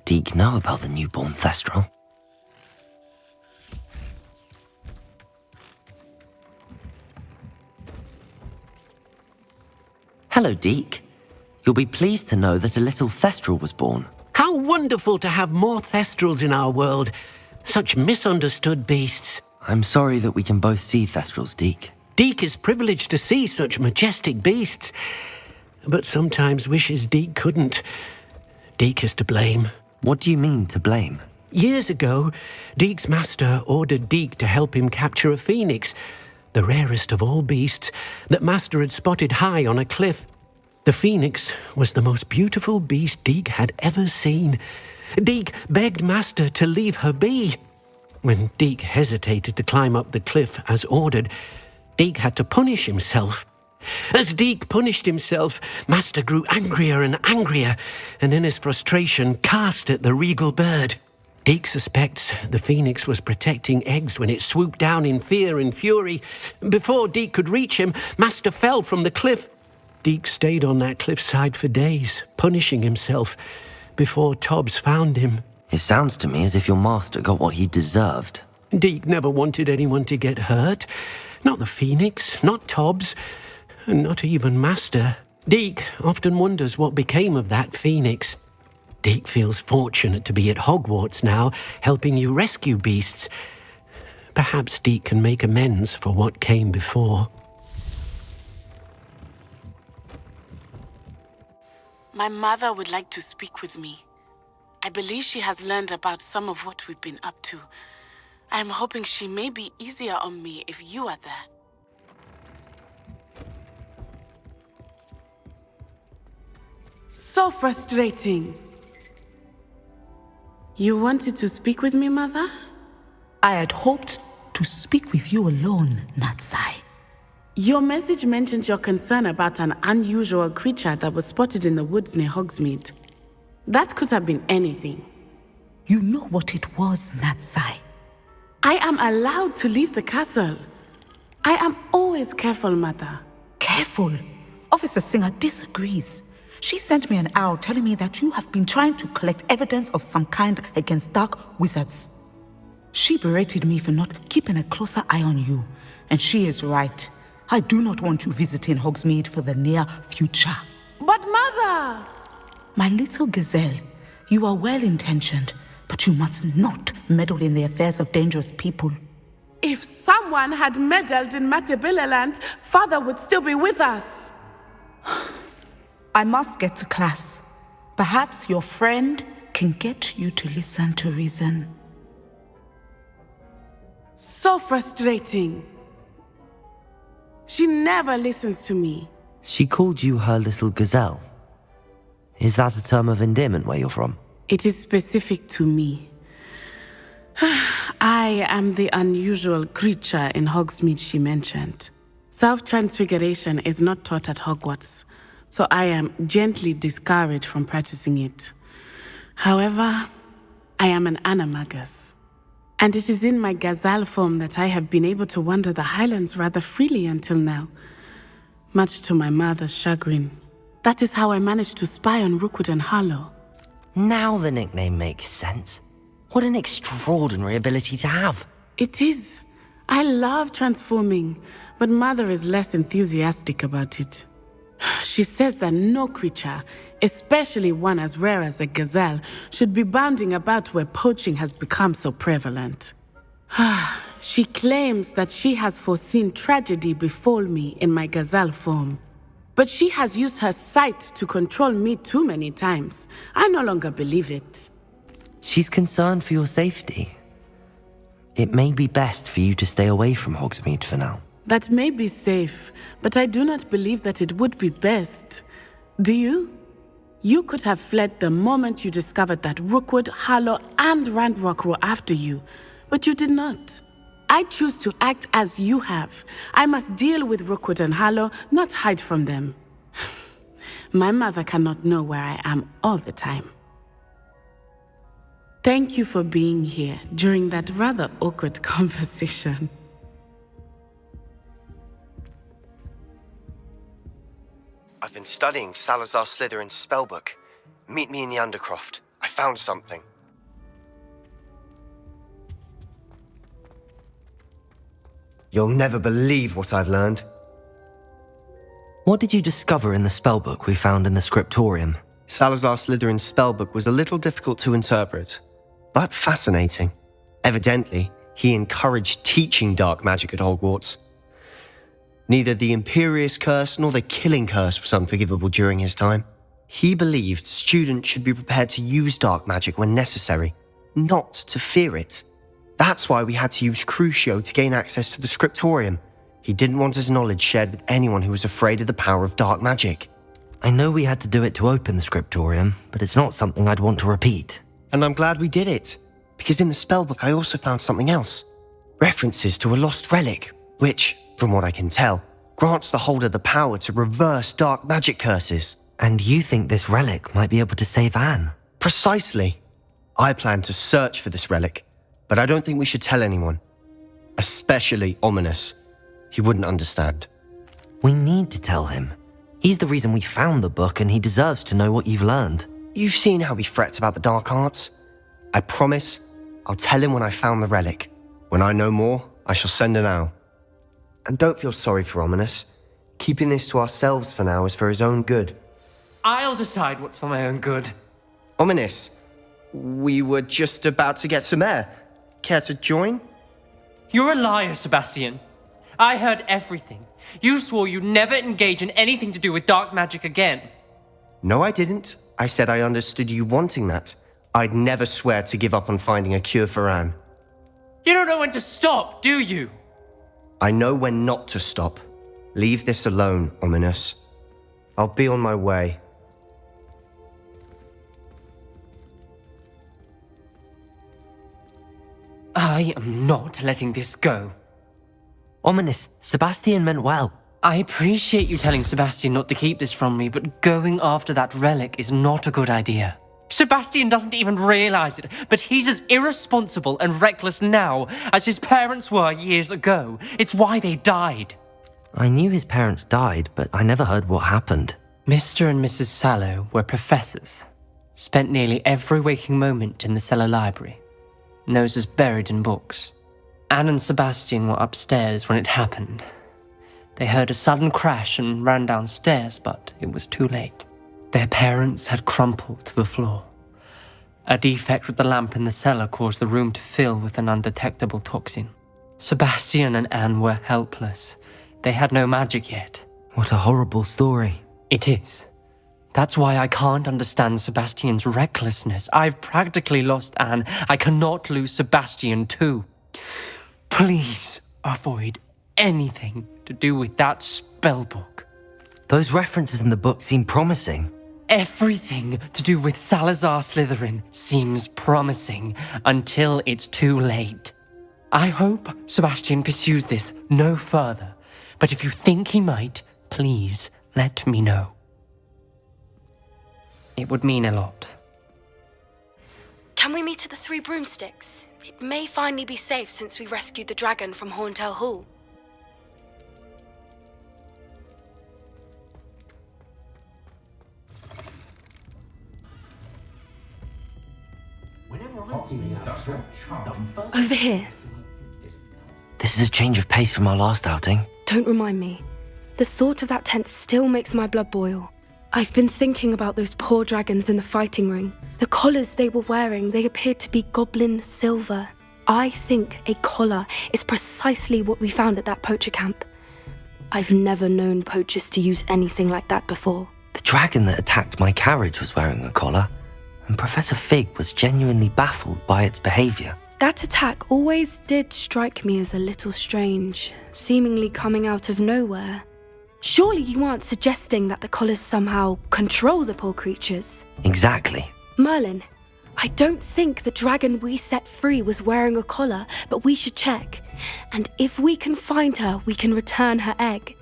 Deke know about the newborn Thestral? Hello, Deke. You'll be pleased to know that a little Thestral was born. How wonderful to have more Thestrals in our world. Such misunderstood beasts. I'm sorry that we can both see Thestrals, Deke. Deke is privileged to see such majestic beasts, but sometimes wishes Deke couldn't. Deke is to blame. What do you mean, to blame? Years ago, Deke's master ordered Deke to help him capture a phoenix, the rarest of all beasts, that master had spotted high on a cliff. The phoenix was the most beautiful beast Deke had ever seen. Deke begged master to leave her be. When Deke hesitated to climb up the cliff as ordered, Deke had to punish himself. As Deke punished himself, master grew angrier and angrier, and in his frustration cast at the regal bird. Deke suspects the phoenix was protecting eggs when it swooped down in fear and fury. Before Deke could reach him, master fell from the cliff. Deke stayed on that cliffside for days, punishing himself, before Tobbs found him. It sounds to me as if your master got what he deserved. Deke never wanted anyone to get hurt. Not the phoenix, not Tobbs, and not even master. Deke often wonders what became of that phoenix. Deke feels fortunate to be at Hogwarts now, helping you rescue beasts. Perhaps Deke can make amends for what came before. My mother would like to speak with me. I believe she has learned about some of what we've been up to. I am hoping she may be easier on me if you are there. So frustrating. You wanted to speak with me, Mother? I had hoped to speak with you alone, Natsai. Your message mentioned your concern about an unusual creature that was spotted in the woods near Hogsmeade. That could have been anything. You know what it was, Natsai. I am allowed to leave the castle. I am always careful, Mother. Careful. Officer Singer disagrees. She sent me an owl telling me that you have been trying to collect evidence of some kind against dark wizards. She berated me for not keeping a closer eye on you, and she is right. I do not want you visiting Hogsmeade for the near future. But Mother! My little gazelle, you are well-intentioned, but you must not meddle in the affairs of dangerous people. If someone had meddled in Matabeleland, Father would still be with us. I must get to class. Perhaps your friend can get you to listen to reason. So frustrating. She never listens to me. She called you her little gazelle. Is that a term of endearment where you're from? It is specific to me. I am the unusual creature in Hogsmeade she mentioned. Self-transfiguration is not taught at Hogwarts, so I am gently discouraged from practicing it. However, I am an animagus, and it is in my gazelle form that I have been able to wander the Highlands rather freely until now, much to my mother's chagrin. That is how I managed to spy on Rookwood and Harlow. Now the nickname makes sense. What an extraordinary ability to have. It is. I love transforming, but Mother is less enthusiastic about it. She says that no creature, especially one as rare as a gazelle, should be bounding about where poaching has become so prevalent. She claims that she has foreseen tragedy befall me in my gazelle form. But she has used her sight to control me too many times. I no longer believe it. She's concerned for your safety. It may be best for you to stay away from Hogsmeade for now. That may be safe, but I do not believe that it would be best. Do you? You could have fled the moment you discovered that Rookwood, Harlow, and Ranrock were after you, but you did not. I choose to act as you have. I must deal with Rookwood and Harlow, not hide from them. My mother cannot know where I am all the time. Thank you for being here during that rather awkward conversation. I've been studying Salazar Slytherin's spellbook. Meet me in the Undercroft. I I found something. You'll never believe what I've learned. What did you discover in the spellbook we found in the scriptorium? Salazar Slytherin's spellbook was a little difficult to interpret, but fascinating. Evidently, he encouraged teaching dark magic at Hogwarts. Neither the Imperious Curse nor the Killing Curse was unforgivable during his time. He believed students should be prepared to use dark magic when necessary, not to fear it. That's why we had to use Crucio to gain access to the scriptorium. He didn't want his knowledge shared with anyone who was afraid of the power of dark magic. I know we had to do it to open the scriptorium, but it's not something I'd want to repeat. And I'm glad we did it, because in the spellbook I also found something else. References to a lost relic, which, from what I can tell, grants the holder the power to reverse dark magic curses. And you think this relic might be able to save Anne? Precisely. I plan to search for this relic, but I don't think we should tell anyone. Especially Ominous. He wouldn't understand. We need to tell him. He's the reason we found the book, and he deserves to know what you've learned. You've seen how he frets about the dark arts. I promise I'll tell him when I found the relic. When I know more, I shall send an owl. And don't feel sorry for Ominous. Keeping this to ourselves for now is for his own good. I'll decide what's for my own good. Ominous, we were just about to get some air. Care to join? You're a liar, Sebastian. I heard everything. You swore you'd never engage in anything to do with dark magic again. No, I didn't. I said I understood you wanting that. I'd never swear to give up on finding a cure for Anne. You don't know when to stop, do you? I know when not to stop. Leave this alone, Ominous. I'll be on my way. I am not letting this go. Ominous, Sebastian meant well. I appreciate you telling Sebastian not to keep this from me, but going after that relic is not a good idea. Sebastian doesn't even realize it, but he's as irresponsible and reckless now as his parents were years ago. It's why they died. I knew his parents died, but I never heard what happened. Mr. and Mrs. Sallow were professors. Spent nearly every waking moment in the cellar library. Noses buried in books. Anne and Sebastian were upstairs when it happened. They heard a sudden crash and ran downstairs, but it was too late. Their parents had crumpled to the floor. A defect with the lamp in the cellar caused the room to fill with an undetectable toxin. Sebastian and Anne were helpless. They had no magic yet. What a horrible story. It is. That's why I can't understand Sebastian's recklessness. I've practically lost Anne. I cannot lose Sebastian too. Please avoid anything to do with that spellbook. Those references in the book seem promising. Everything to do with Salazar Slytherin seems promising until it's too late. I hope Sebastian pursues this no further, but if you think he might, please let me know. It would mean a lot. Can we meet at the Three Broomsticks? It may finally be safe since we rescued the dragon from Horntail Hall. Over here. This is a change of pace from our last outing. Don't remind me. The thought of that tent still makes my blood boil. I've been thinking about those poor dragons in the fighting ring. The collars they were wearing, they appeared to be goblin silver. I think a collar is precisely what we found at that poacher camp. I've never known poachers to use anything like that before. The dragon that attacked my carriage was wearing a collar, and Professor Fig was genuinely baffled by its behavior. That attack always did strike me as a little strange, seemingly coming out of nowhere. Surely you aren't suggesting that the collars somehow control the poor creatures? Exactly. Merlin, I don't think the dragon we set free was wearing a collar, but we should check. And if we can find her, we can return her egg.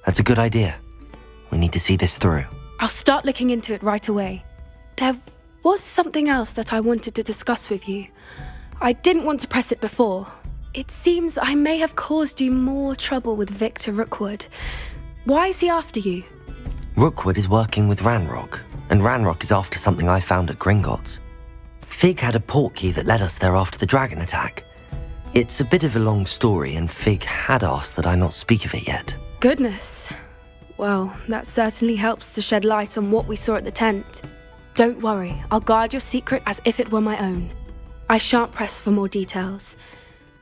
That's a good idea. We need to see this through. I'll start looking into it right away. There was something else that I wanted to discuss with you. I didn't want to press it before. It seems I may have caused you more trouble with Victor Rookwood. Why is he after you? Rookwood is working with Ranrock, and Ranrock is after something I found at Gringotts. Fig had a portkey that led us there after the dragon attack. It's a bit of a long story, and Fig had asked that I not speak of it yet. Goodness. Well, that certainly helps to shed light on what we saw at the tent. Don't worry, I'll guard your secret as if it were my own. I shan't press for more details.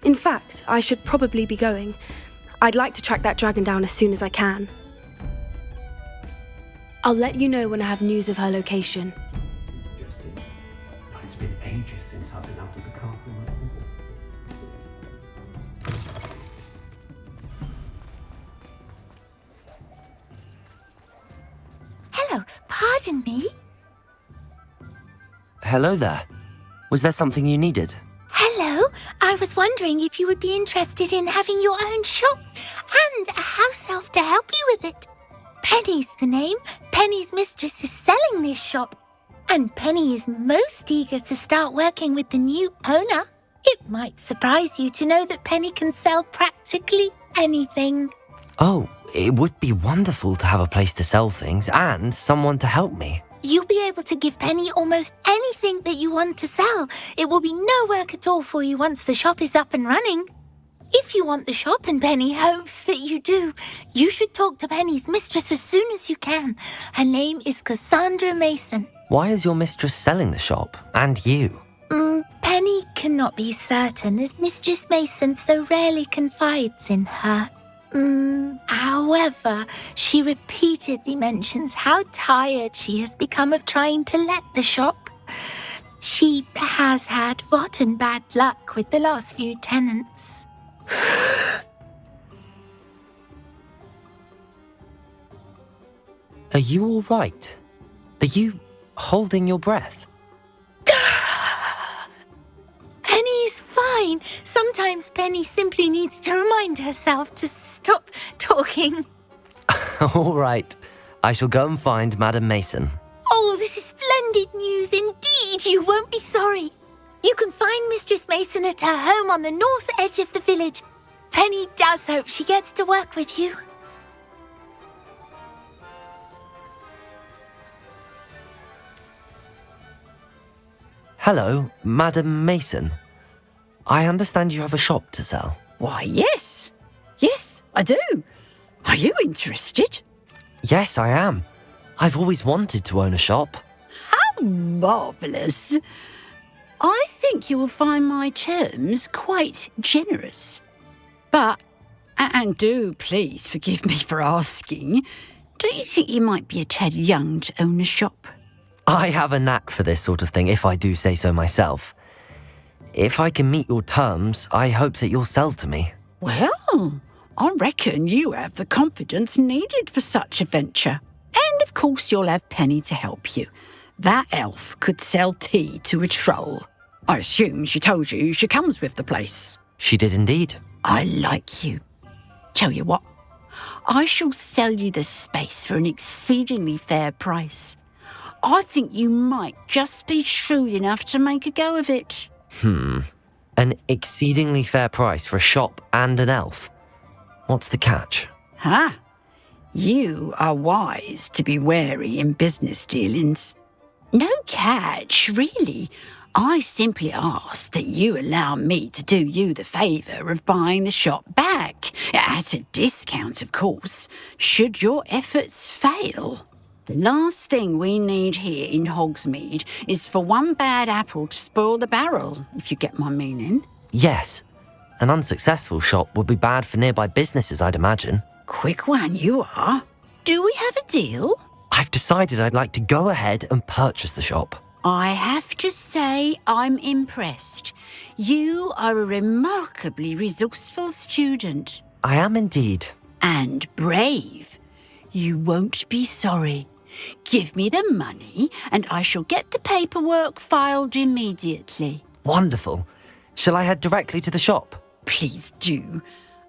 In fact, I should probably be going. I'd like to track that dragon down as soon as I can. I'll let you know when I have news of her location. It's been ages since I've been out of the car. Hello, pardon me. Hello there. Was there something you needed? Hello, I was wondering if you would be interested in having your own shop and a house elf to help you with it. Penny's the name. Penny's mistress is selling this shop, and Penny is most eager to start working with the new owner. It might surprise you to know that Penny can sell practically anything. Oh, it would be wonderful to have a place to sell things and someone to help me. You'll be able to give Penny almost anything that you want to sell. It will be no work at all for you once the shop is up and running. If you want the shop and Penny hopes that you do, you should talk to Penny's mistress as soon as you can. Her name is Cassandra Mason. Why is your mistress selling the shop? And you? Penny cannot be certain, as Mistress Mason so rarely confides in her. However, she repeatedly mentions how tired she has become of trying to let the shop. She has had rotten bad luck with the last few tenants. Are you all right? Are you holding your breath? Penny's fine. Sometimes Penny simply needs to remind herself to stop talking. All right. I shall go and find Madam Mason. Oh, this is splendid news indeed. You won't be sorry. You can find Mistress Mason at her home on the north edge of the village. Penny does hope she gets to work with you. Hello, Madam Mason. I understand you have a shop to sell. Why, yes. Yes, I do. Are you interested? Yes, I am. I've always wanted to own a shop. How marvellous. I think you will find my terms quite generous. But, and do please forgive me for asking, don't you think you might be a tad young to own a shop? I have a knack for this sort of thing, if I do say so myself. If I can meet your terms, I hope that you'll sell to me. Well, I reckon you have the confidence needed for such a venture. And of course you'll have Penny to help you. That elf could sell tea to a troll. I assume she told you she comes with the place. She did indeed. I like you. Tell you what, I shall sell you the space for an exceedingly fair price. I think you might just be shrewd enough to make a go of it. An exceedingly fair price for a shop and an elf. What's the catch? Ah, you are wise to be wary in business dealings. No catch, really. I simply ask that you allow me to do you the favour of buying the shop back, at a discount, of course, should your efforts fail. The last thing we need here in Hogsmeade is for one bad apple to spoil the barrel, if you get my meaning. Yes. An unsuccessful shop would be bad for nearby businesses, I'd imagine. Quick one you are. Do we have a deal? I've decided I'd like to go ahead and purchase the shop. I have to say I'm impressed. You are a remarkably resourceful student. I am indeed. And brave. You won't be sorry. Give me the money and I shall get the paperwork filed immediately. Wonderful. Shall I head directly to the shop? Please do.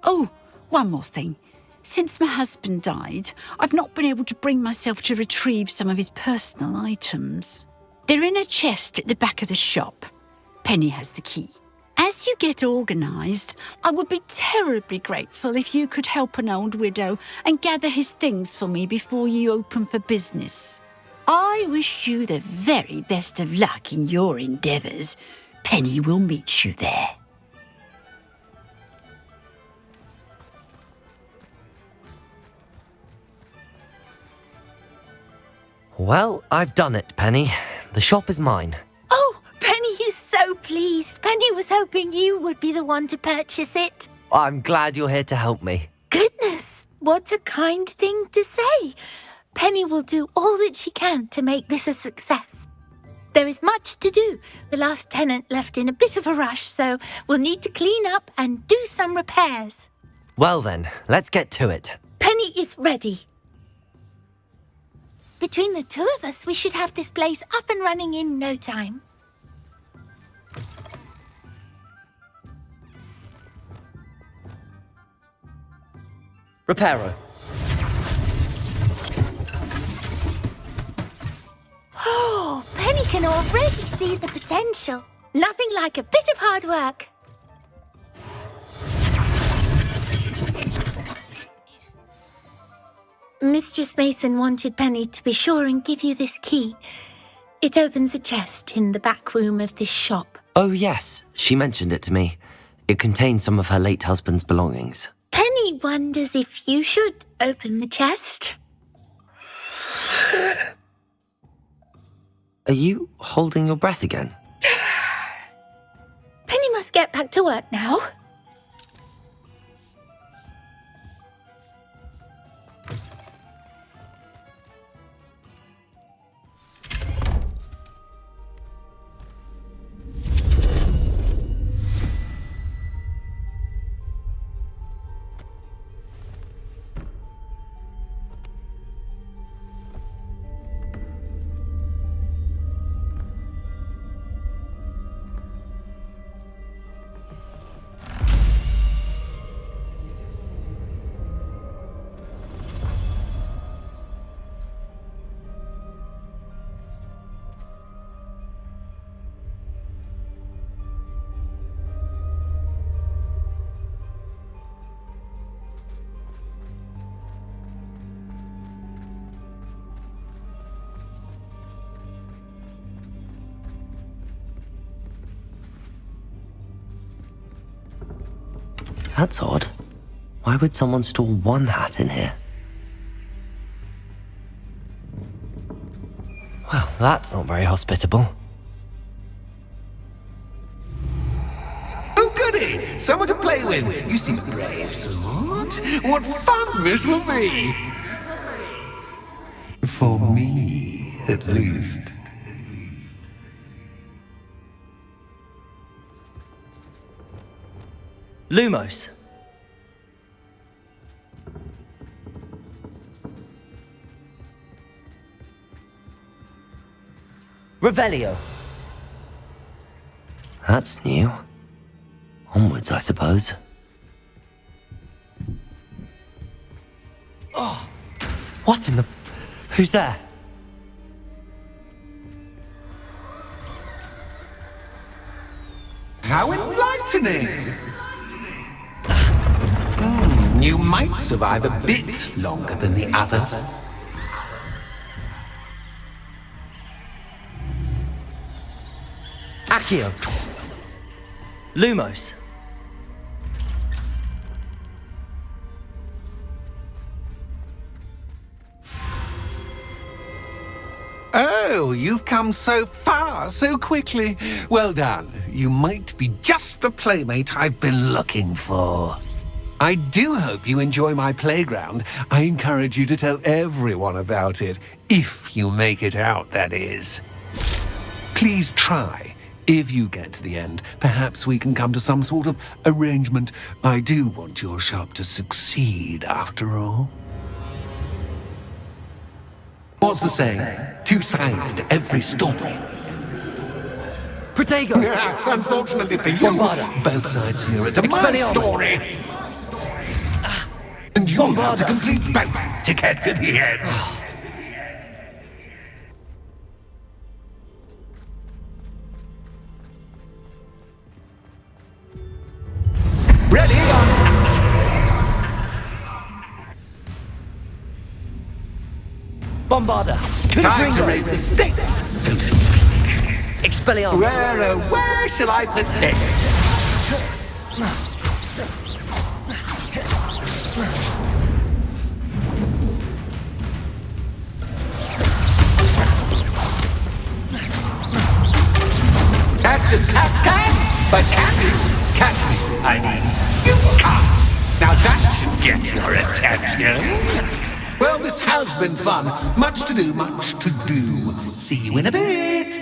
Oh, one more thing. Since my husband died, I've not been able to bring myself to retrieve some of his personal items. They're in a chest at the back of the shop. Penny has the key. As you get organised, I would be terribly grateful if you could help an old widow and gather his things for me before you open for business. I wish you the very best of luck in your endeavours. Penny will meet you there. Well, I've done it, Penny. The shop is mine. Oh, Penny is so pleased. Penny was hoping you would be the one to purchase it. I'm glad you're here to help me. Goodness, what a kind thing to say. Penny will do all that she can to make this a success. There is much to do. The last tenant left in a bit of a rush, so we'll need to clean up and do some repairs. Well then, let's get to it. Penny is ready. Between the two of us, we should have this place up and running in no time. Reparo. Oh, Penny can already see the potential. Nothing like a bit of hard work. Mistress Mason wanted Penny to be sure and give you this key. It opens a chest in the back room of this shop. Oh yes, she mentioned it to me. It contains some of her late husband's belongings. Penny wonders if you should open the chest. Are you holding your breath again? Penny must get back to work now. That's odd. Why would someone store one hat in here? Well, that's not very hospitable. Oh, goody! Someone to play with. You seem brave, sort. What fun this will be! For me, at least. Lumos. Revelio. That's new. Onwards, I suppose. Oh! What in the... Who's there? How enlightening! You might survive a bit longer than the others. Accio. Lumos. Oh, you've come so far, so quickly. Well done. You might be just the playmate I've been looking for. I do hope you enjoy my playground. I encourage you to tell everyone about it, if you make it out, that is. Please try. If you get to the end, perhaps we can come to some sort of arrangement. I do want your shop to succeed, after all. What's the saying? Two sides to every story. Protego! Unfortunately for you, both sides hear it. My story! And you'll have to complete both to get to the end. Ready or not? Bombarda! Time to raise the stakes, so to speak. Expelliarmus! Where shall I put this? Catch as cats can, but can you catch me? I mean, you can't. Now that should get your attention. Well, this has been fun. Much to do, much to do. See you in a bit.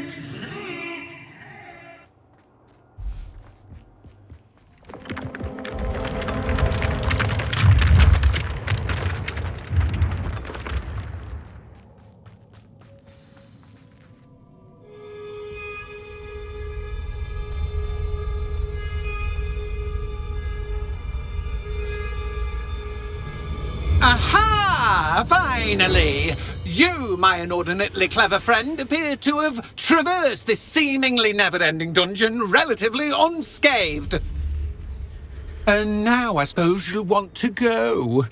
Aha! Finally! You, my inordinately clever friend, appear to have traversed this seemingly never-ending dungeon relatively unscathed. And now I suppose you'll want to go.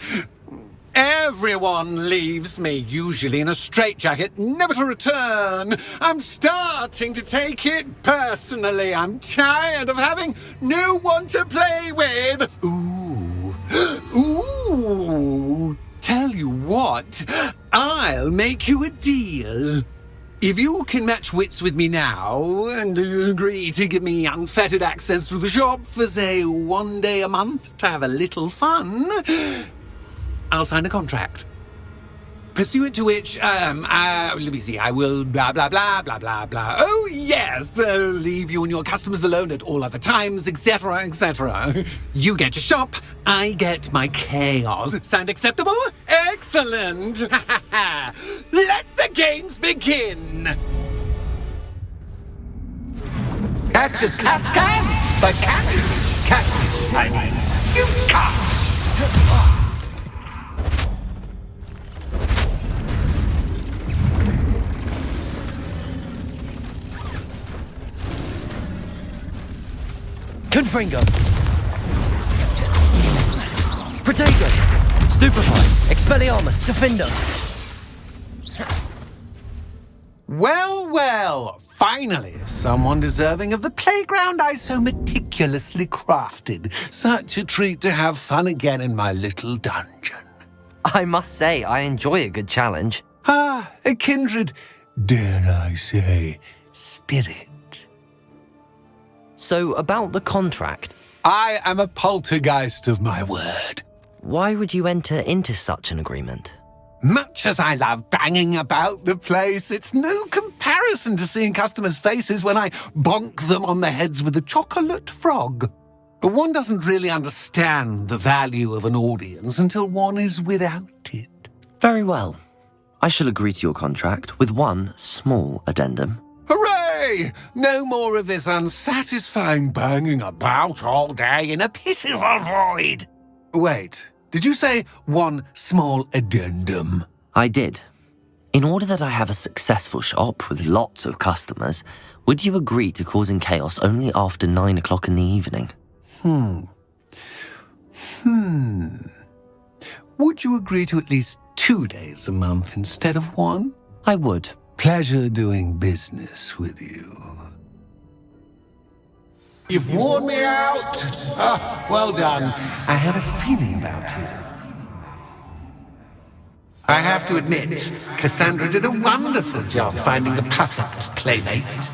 Everyone leaves me, usually in a straitjacket, never to return. I'm starting to take it personally. I'm tired of having no one to play with. Ooh, tell you what, I'll make you a deal. If you can match wits with me now and agree to give me unfettered access to the shop for, say, 1 day a month to have a little fun, I'll sign a contract. Pursuant to which, let me see, I will blah, blah, blah, blah, blah, blah. Oh, yes, leave you and your customers alone at all other times, etc., etc. You get your shop, I get my chaos. Sound acceptable? Excellent! Let the games begin! Catch as cat can, but can you catch me? I mean, you can't! Confringo! Protego! Stupefy! Expelliarmus! Defender! Well, finally, someone deserving of the playground I so meticulously crafted. Such a treat to have fun again in my little dungeon. I must say, I enjoy a good challenge. Ah, a kindred, dare I say, spirit. So, about the contract. I am a poltergeist of my word. Why would you enter into such an agreement? Much as I love banging about the place, it's no comparison to seeing customers' faces when I bonk them on the heads with a chocolate frog. One doesn't really understand the value of an audience until one is without it. Very well. I shall agree to your contract with one small addendum. Hooray! No more of this unsatisfying banging about all day in a pitiful void. Wait, did you say one small addendum? I did. In order that I have a successful shop with lots of customers, would you agree to causing chaos only after 9 o'clock in the evening? Would you agree to at least 2 days a month instead of 1? I would. Pleasure doing business with you. You've worn me out. Ah, well done. I had a feeling about you. I have to admit, Cassandra did a wonderful job finding the perfect playmate.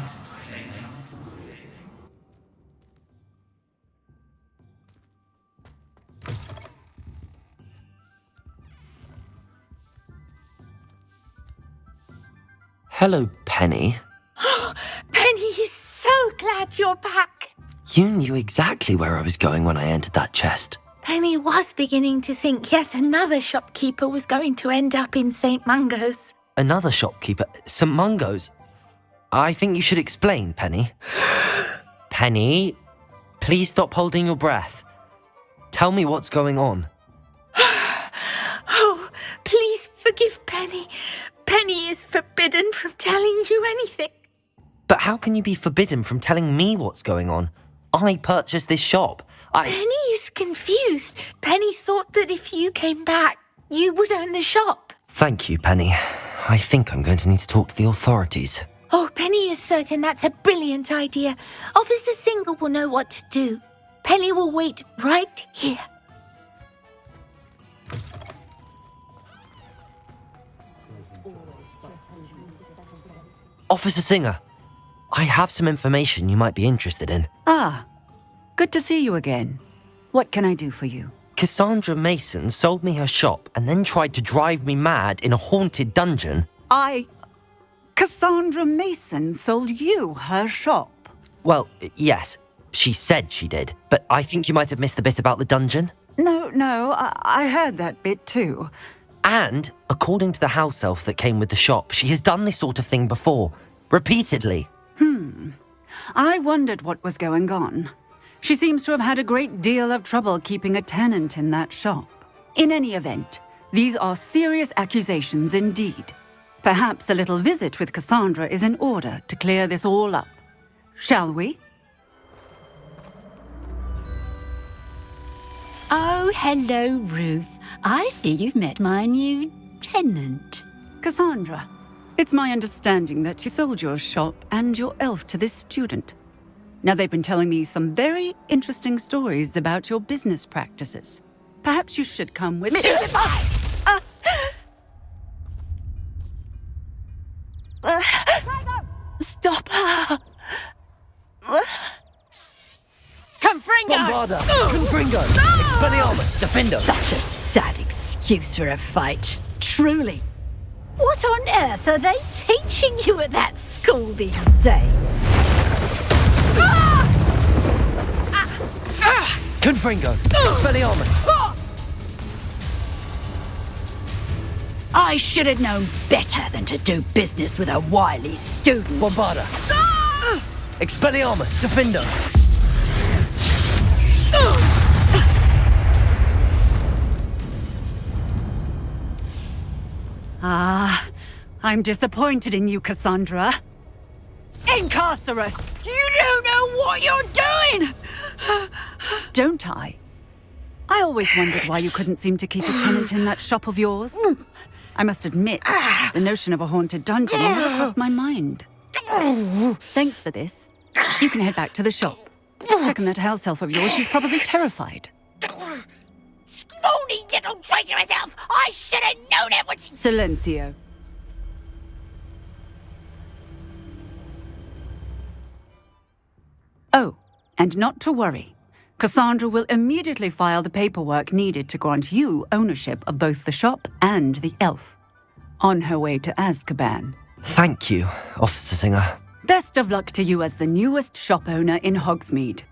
Hello, Penny. Penny is so glad you're back. You knew exactly where I was going when I entered that chest. Penny was beginning to think yet another shopkeeper was going to end up in St. Mungo's. Another shopkeeper? St. Mungo's? I think you should explain, Penny. Penny, please stop holding your breath. Tell me what's going on. Oh, please forgive Penny. Penny is forbidden from telling you anything. But how can you be forbidden from telling me what's going on? I purchased this shop. Penny is confused. Penny thought that if you came back, you would own the shop. Thank you, Penny. I think I'm going to need to talk to the authorities. Oh, Penny is certain that's a brilliant idea. Officer Singer will know what to do. Penny will wait right here. Officer Singer, I have some information you might be interested in. Ah, good to see you again. What can I do for you? Cassandra Mason sold me her shop and then tried to drive me mad in a haunted dungeon. Cassandra Mason sold you her shop? Well, yes, she said she did, but I think you might have missed the bit about the dungeon. No, I heard that bit too. And, according to the house elf that came with the shop, she has done this sort of thing before. Repeatedly. I wondered what was going on. She seems to have had a great deal of trouble keeping a tenant in that shop. In any event, these are serious accusations indeed. Perhaps a little visit with Cassandra is in order to clear this all up. Shall we? Oh, hello, Ruth. I see you've met my new tenant. Cassandra, it's my understanding that you sold your shop and your elf to this student. Now, they've been telling me some very interesting stories about your business practices. Perhaps you should come with me. Stop her! Confringo! Bombarda! Confringo! Expelliarmus! Defendo! Such a sad excuse for a fight. Truly. What on earth are they teaching you at that school these days? Confringo! Expelliarmus! I should have known better than to do business with a wily student. Bombarda! Expelliarmus! Defendo! I'm disappointed in you, Cassandra. Incarcerus! You don't know what you're doing! Don't I? I always wondered why you couldn't seem to keep a tenant in that shop of yours. I must admit, the notion of a haunted dungeon never crossed my mind. Thanks for this. You can head back to the shop. Checking that house elf of yours, she's probably terrified. Scrawny little traitorous elf! I should have known it was... Silencio. Oh, and not to worry. Cassandra will immediately file the paperwork needed to grant you ownership of both the shop and the elf. On her way to Azkaban. Thank you, Officer Singer. Best of luck to you as the newest shop owner in Hogsmeade.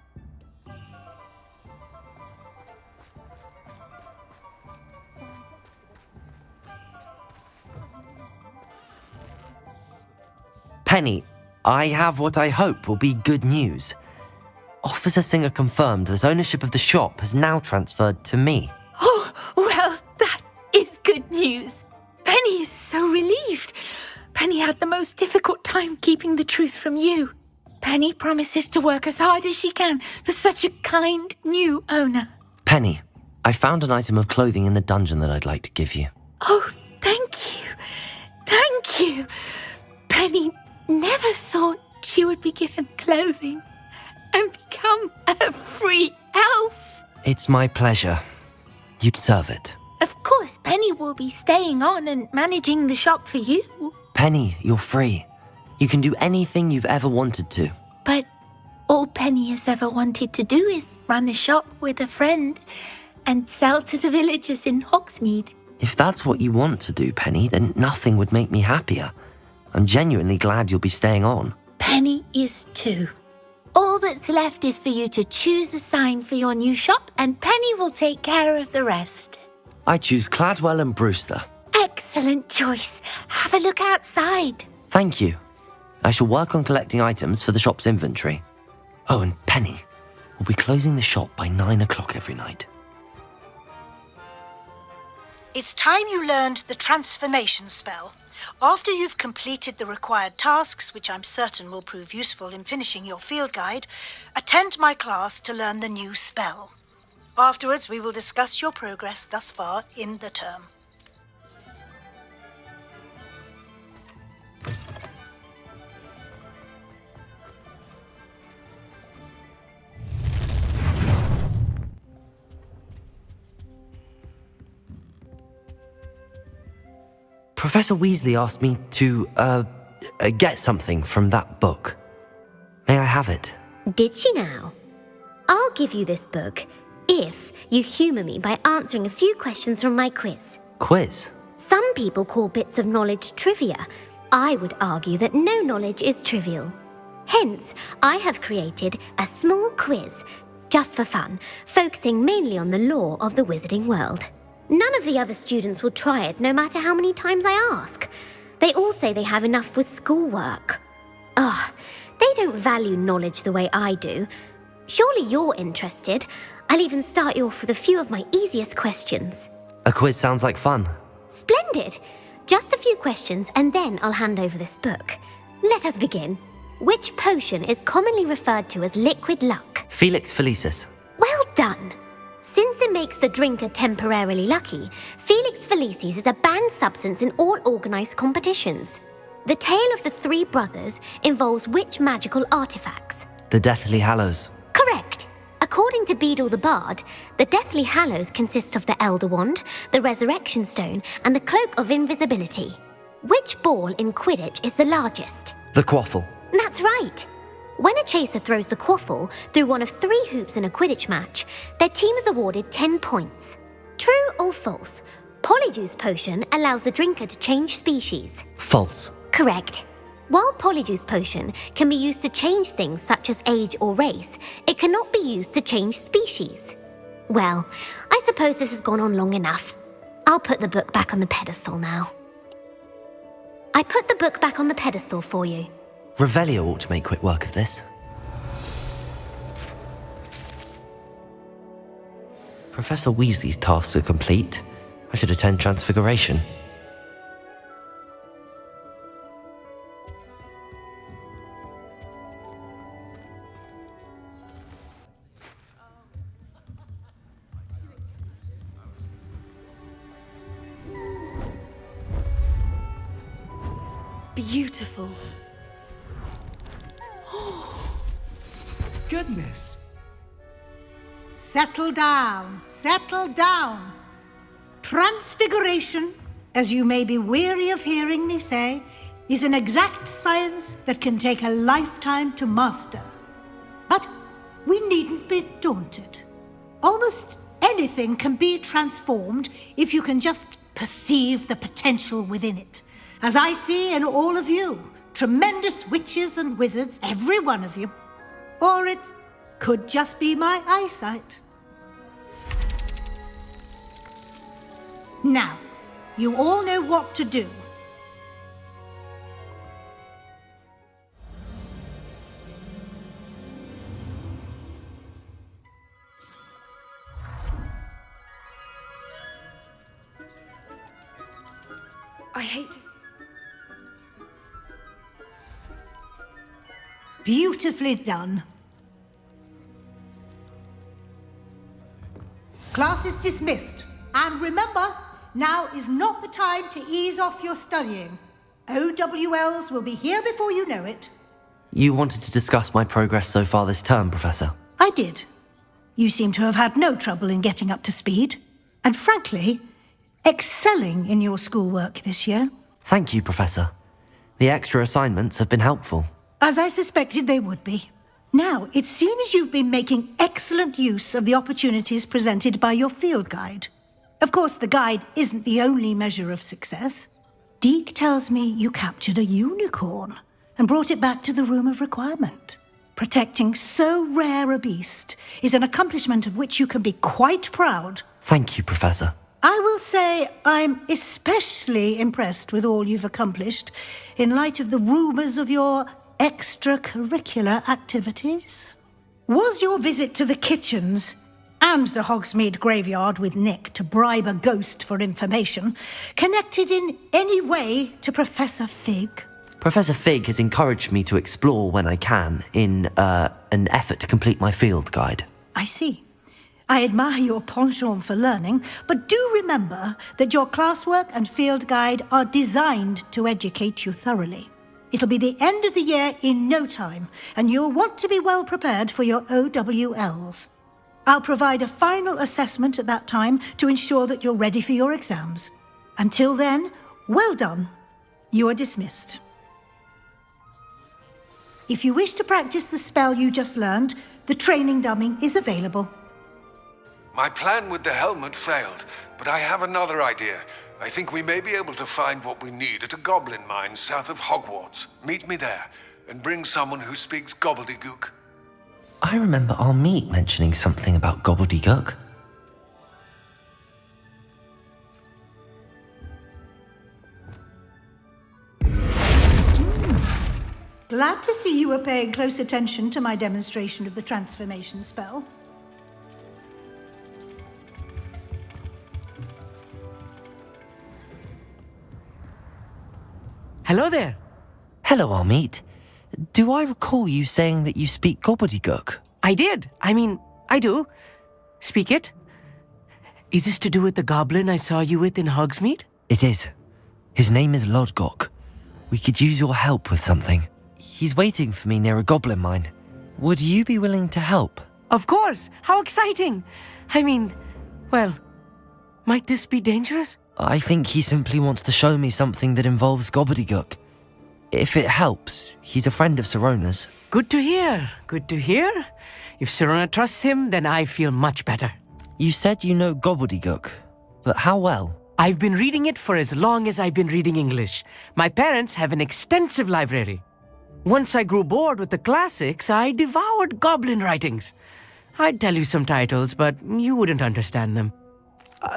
Penny, I have what I hope will be good news. Officer Singer confirmed that ownership of the shop has now transferred to me. Oh, well, that is good news. Penny is so relieved. Penny had the most difficult time keeping the truth from you. Penny promises to work as hard as she can for such a kind new owner. Penny, I found an item of clothing in the dungeon that I'd like to give you. Oh, thank you. Thank you. Penny never thought she would be given clothing and become a free elf. It's my pleasure. You deserve it. Of course, Penny will be staying on and managing the shop for you. Penny, you're free. You can do anything you've ever wanted to. But all Penny has ever wanted to do is run a shop with a friend and sell to the villagers in Hogsmeade. If that's what you want to do, Penny, then nothing would make me happier. I'm genuinely glad you'll be staying on. Penny is too. All that's left is for you to choose a sign for your new shop, and Penny will take care of the rest. I choose Cladwell and Brewster. Excellent choice. Have a look outside. Thank you. I shall work on collecting items for the shop's inventory. Oh, and Penny, we'll be closing the shop by 9 o'clock every night. It's time you learned the transformation spell. After you've completed the required tasks, which I'm certain will prove useful in finishing your field guide, attend my class to learn the new spell. Afterwards, we will discuss your progress thus far in the term. Professor Weasley asked me to, get something from that book. May I have it? Did she now? I'll give you this book if you humour me by answering a few questions from my quiz. Quiz? Some people call bits of knowledge trivia. I would argue that no knowledge is trivial. Hence, I have created a small quiz, just for fun, focusing mainly on the lore of the wizarding world. None of the other students will try it, no matter how many times I ask. They all say they have enough with schoolwork. Ugh, they don't value knowledge the way I do. Surely you're interested. I'll even start you off with a few of my easiest questions. A quiz sounds like fun. Splendid! Just a few questions and then I'll hand over this book. Let us begin. Which potion is commonly referred to as liquid luck? Felix Felicis. Well done! Since it makes the drinker temporarily lucky, Felix Felicis is a banned substance in all organised competitions. The tale of the three brothers involves which magical artifacts? The Deathly Hallows. Correct! According to Beedle the Bard, the Deathly Hallows consists of the Elder Wand, the Resurrection Stone, and the Cloak of Invisibility. Which ball in Quidditch is the largest? The Quaffle. That's right! When a chaser throws the quaffle through one of 3 hoops in a Quidditch match, their team is awarded 10 points. True or false? Polyjuice Potion allows the drinker to change species. False. Correct. While Polyjuice Potion can be used to change things such as age or race, it cannot be used to change species. Well, I suppose this has gone on long enough. I'll put the book back on the pedestal now. I put the book back on the pedestal for you. Revelio ought to make quick work of this. Professor Weasley's tasks are complete. I should attend Transfiguration. Beautiful. Goodness. Settle down, settle down. Transfiguration, as you may be weary of hearing me say, is an exact science that can take a lifetime to master. But we needn't be daunted. Almost anything can be transformed if you can just perceive the potential within it. As I see in all of you, tremendous witches and wizards, every one of you. Or it could just be my eyesight. Now, you all know what to do. I hate to... Beautifully done. Class is dismissed. And remember, now is not the time to ease off your studying. OWLs will be here before you know it. You wanted to discuss my progress so far this term, Professor. I did. You seem to have had no trouble in getting up to speed. And frankly, excelling in your schoolwork this year. Thank you, Professor. The extra assignments have been helpful. As I suspected they would be. Now, it seems you've been making excellent use of the opportunities presented by your field guide. Of course, the guide isn't the only measure of success. Deke tells me you captured a unicorn and brought it back to the Room of Requirement. Protecting so rare a beast is an accomplishment of which you can be quite proud. Thank you, Professor. I will say I'm especially impressed with all you've accomplished in light of the rumours of your extracurricular activities. Was your visit to the kitchens and the Hogsmeade graveyard with Nick to bribe a ghost for information connected in any way to Professor Fig? Professor Fig has encouraged me to explore when I can in an effort to complete my field guide. I see. I admire your penchant for learning, but do remember that your classwork and field guide are designed to educate you thoroughly. It'll be the end of the year in no time, and you'll want to be well prepared for your OWLs. I'll provide a final assessment at that time to ensure that you're ready for your exams. Until then, Well done. You are dismissed. If you wish to practice the spell you just learned, the training dummy is available. My plan with the helmet failed, but I have another idea. I think we may be able to find what we need at a goblin mine south of Hogwarts. Meet me there, and bring someone who speaks gobbledygook. I remember Amita mentioning something about gobbledygook. Glad to see you were paying close attention to my demonstration of the transformation spell. Hello there. Hello, Amita. Do I recall you saying that you speak gobbledygook? I did. I do. Speak it. Is this to do with the goblin I saw you with in Hogsmeade? It is. His name is Lodgok. We could use your help with something. He's waiting for me near a goblin mine. Would you be willing to help? Of course. How exciting. Might this be dangerous? I think he simply wants to show me something that involves gobbledygook. If it helps, he's a friend of Sirona's. Good to hear. Good to hear. If Sirona trusts him, then I feel much better. You said you know gobbledygook, but how well? I've been reading it for as long as I've been reading English. My parents have an extensive library. Once I grew bored with the classics, I devoured goblin writings. I'd tell you some titles, but you wouldn't understand them.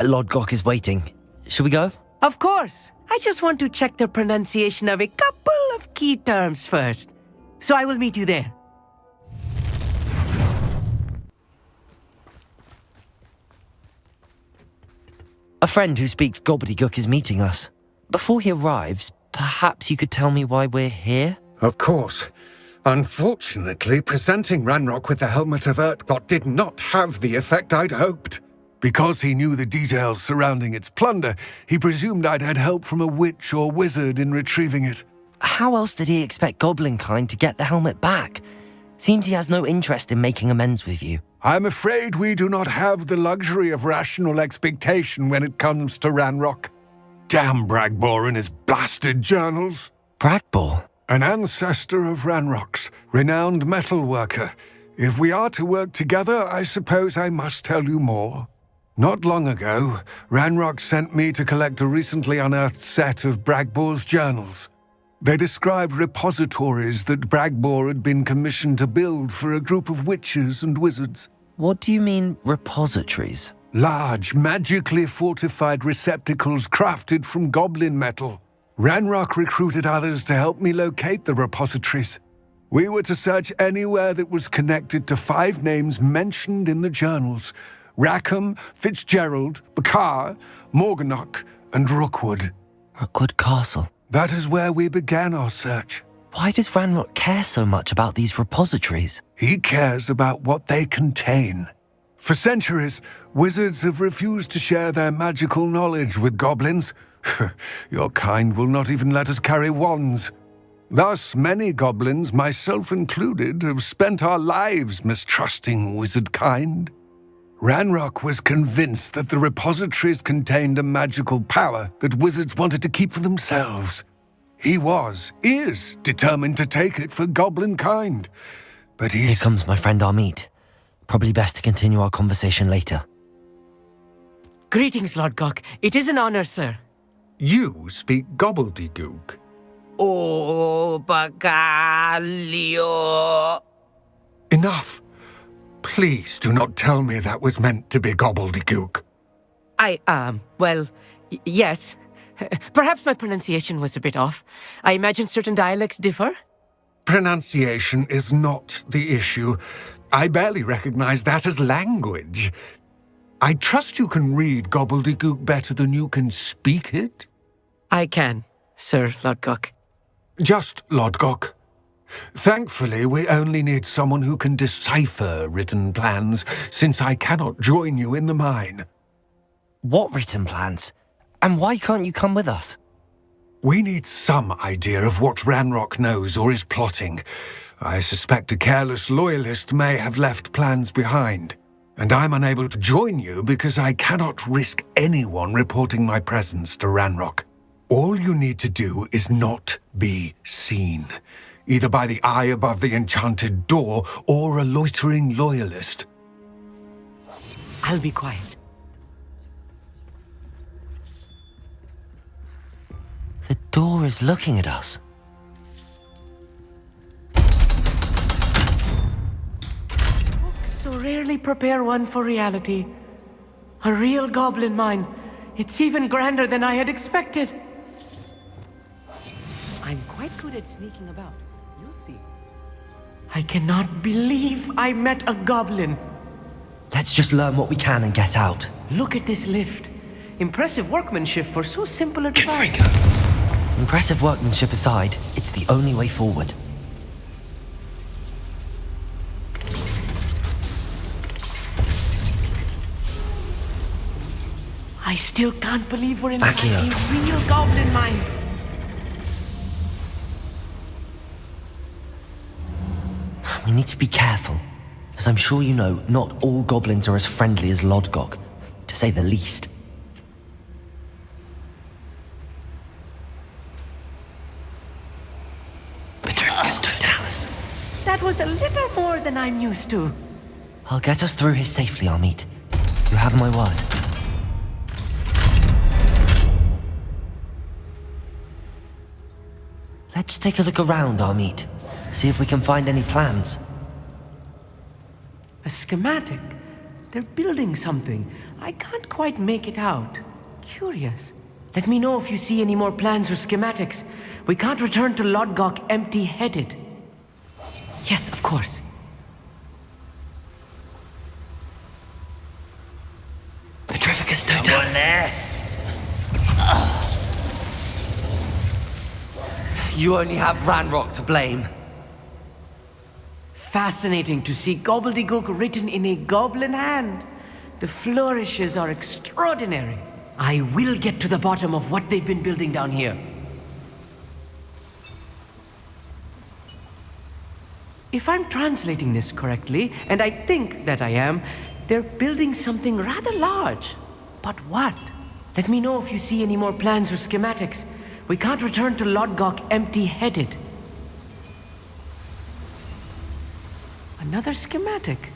Lodgok is waiting. Should we go? Of course. I just want to check the pronunciation of a couple of key terms first. So I will meet you there. A friend who speaks gobbledygook is meeting us. Before he arrives, perhaps you could tell me why we're here? Of course. Unfortunately, presenting Ranrock with the helmet of Urtkot did not have the effect I'd hoped. Because he knew the details surrounding its plunder, he presumed I'd had help from a witch or wizard in retrieving it. How else did he expect Goblinkind to get the helmet back? Seems he has no interest in making amends with you. I'm afraid we do not have the luxury of rational expectation when it comes to Ranrock. Damn Bragbor and his blasted journals. Bragbor? An ancestor of Ranrock's, renowned metalworker. If we are to work together, I suppose I must tell you more. Not long ago, Ranrock sent me to collect a recently unearthed set of Bragbor's journals. They described repositories that Bragbor had been commissioned to build for a group of witches and wizards. What do you mean, repositories? Large, magically fortified receptacles crafted from goblin metal. Ranrock recruited others to help me locate the repositories. We were to search anywhere that was connected to 5 names mentioned in the journals: Rackham, Fitzgerald, Bakar, Morganach, and Rookwood. Rookwood Castle. That is where we began our search. Why does Ranrock care so much about these repositories? He cares about what they contain. For centuries, wizards have refused to share their magical knowledge with goblins. Your kind will not even let us carry wands. Thus, many goblins, myself included, have spent our lives mistrusting wizard kind. Ranrock was convinced that the repositories contained a magical power that wizards wanted to keep for themselves. He is determined to take it for goblin kind. But Here comes my friend Amita. Probably best to continue our conversation later. Greetings, Lodgok. It is an honor, sir. You speak gobbledygook. Oh, Bagalio. Enough. Please do not tell me that was meant to be gobbledygook. Yes. Perhaps my pronunciation was a bit off. I imagine certain dialects differ. Pronunciation is not the issue. I barely recognize that as language. I trust you can read gobbledygook better than you can speak it? I can, Sir Lodgok. Just Lodgok. Thankfully, we only need someone who can decipher written plans, since I cannot join you in the mine. What written plans? And why can't you come with us? We need some idea of what Ranrock knows or is plotting. I suspect a careless loyalist may have left plans behind. And I'm unable to join you because I cannot risk anyone reporting my presence to Ranrock. All you need to do is not be seen, either by the eye above the enchanted door or a loitering loyalist. I'll be quiet. The door is looking at us. Books so rarely prepare one for reality. A real goblin mine. It's even grander than I had expected. I'm quite good at sneaking about. You'll see. I cannot believe I met a goblin. Let's just learn what we can and get out. Look at this lift. Impressive workmanship for so simple a device. Impressive workmanship aside, it's the only way forward. I still can't believe we're in Back here. a real goblin mine. We need to be careful. As I'm sure you know, not all goblins are as friendly as Lodgok, to say the least. That was a little more than I'm used to. I'll get us through here safely, Amit. You have my word. Let's take a look around, Amit. See if we can find any plans. A schematic? They're building something. I can't quite make it out. Curious. Let me know if you see any more plans or schematics. We can't return to Lodgok empty-headed. Yes, of course. Petrificus totalis. There. You only have Ranrock to blame. Fascinating to see gobbledygook written in a goblin hand. The flourishes are extraordinary. I will get to the bottom of what they've been building down here. If I'm translating this correctly, and I think that I am, they're building something rather large. But what? Let me know if you see any more plans or schematics. We can't return to Lodgok empty-headed. Another schematic.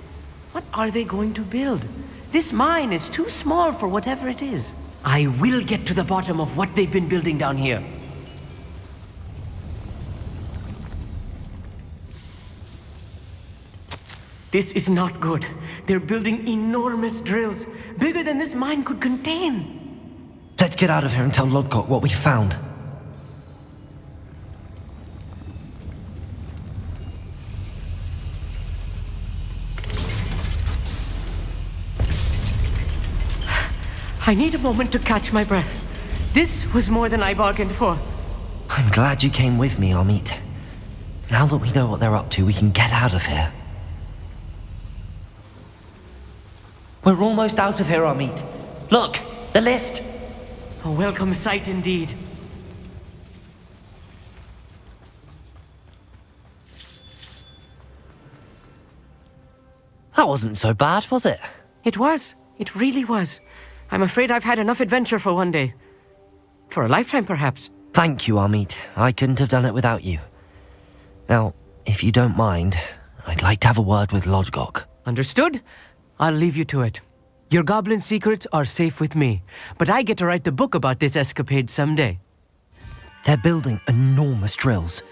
What are they going to build? This mine is too small for whatever it is. I will get to the bottom of what they've been building down here. This is not good. They're building enormous drills, bigger than this mine could contain. Let's get out of here and tell Lodgok what we found. I need a moment to catch my breath. This was more than I bargained for. I'm glad you came with me, Amit. Now that we know what they're up to, we can get out of here. We're almost out of here, Amit. Look, the lift. A welcome sight indeed. That wasn't so bad, was it? It was. It really was. I'm afraid I've had enough adventure for one day. For a lifetime, perhaps. Thank you, Amit. I couldn't have done it without you. Now, if you don't mind, I'd like to have a word with Lodgok. Understood? I'll leave you to it. Your goblin secrets are safe with me, but I get to write the book about this escapade someday. They're building enormous drills.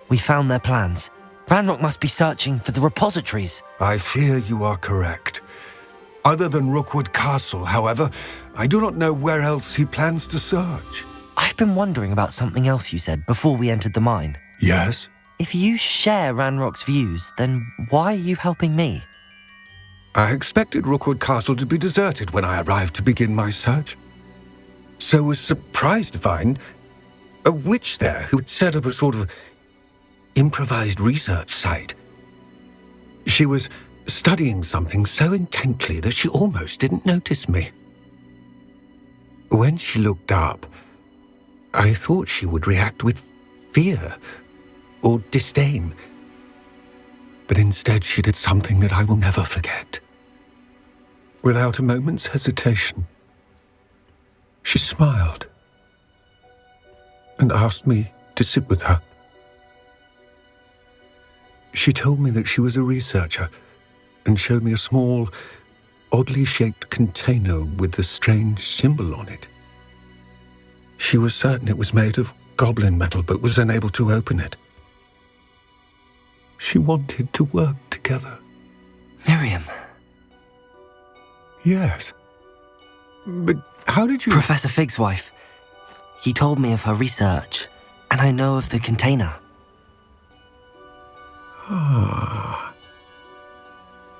We found their plans. Ranrock must be searching for the repositories. I fear you are correct. Other than Rookwood Castle, however, I do not know where else he plans to search. I've been wondering about something else you said before we entered the mine. Yes? If you share Ranrock's views, then why are you helping me? I expected Rookwood Castle to be deserted when I arrived to begin my search. So was surprised to find a witch there who had set up a sort of improvised research site. She was studying something so intently that she almost didn't notice me. When she looked up, I thought she would react with fear or disdain. But instead she did something that I will never forget. Without a moment's hesitation, she smiled. and asked me to sit with her. She told me that she was a researcher and showed me a small, oddly shaped container with a strange symbol on it. She was certain it was made of goblin metal, but was unable to open it. She wanted to work together. Miriam. Yes. But how did you... Professor Fig's wife. He told me of her research, and I know of the container. Ah.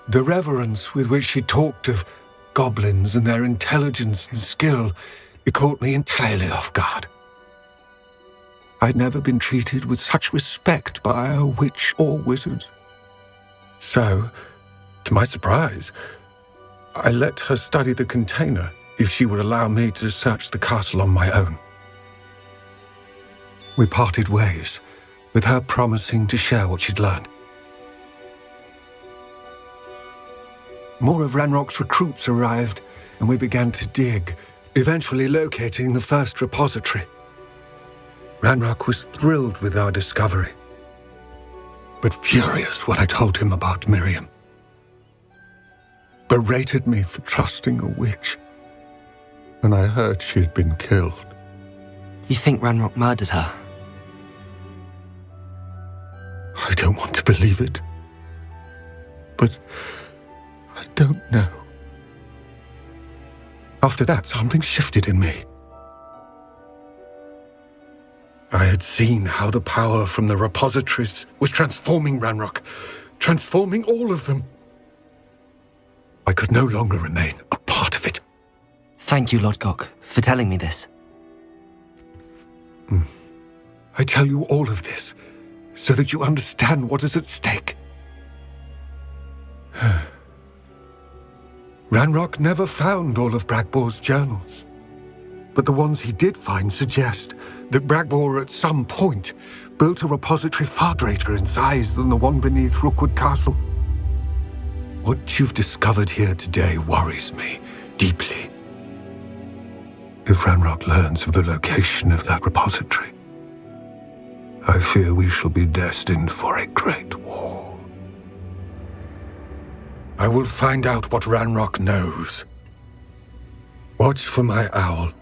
The reverence with which she talked of goblins and their intelligence and skill, it caught me entirely off guard. I'd never been treated with such respect by a witch or wizard. So, to my surprise, I let her study the container if she would allow me to search the castle on my own. We parted ways, with her promising to share what she'd learned. More of Ranrock's recruits arrived, and we began to dig, eventually locating the first repository. Ranrock was thrilled with our discovery, but furious when I told him about Miriam. Berated me for trusting a witch, and I heard she'd been killed. You think Ranrock murdered her? I don't want to believe it, but I don't know. After that, something shifted in me. I had seen how the power from the repositories was transforming Ranrock, transforming all of them. I could no longer remain a part of it. Thank you, Lodgok, for telling me this. I tell you all of this so that you understand what is at stake. Ranrock never found all of Bragbor's journals, but the ones he did find suggest that Bragbor at some point built a repository far greater in size than the one beneath Rookwood Castle. What you've discovered here today worries me deeply. If Ranrock learns of the location of that repository, I fear we shall be destined for a great war. I will find out what Ranrock knows. Watch for my owl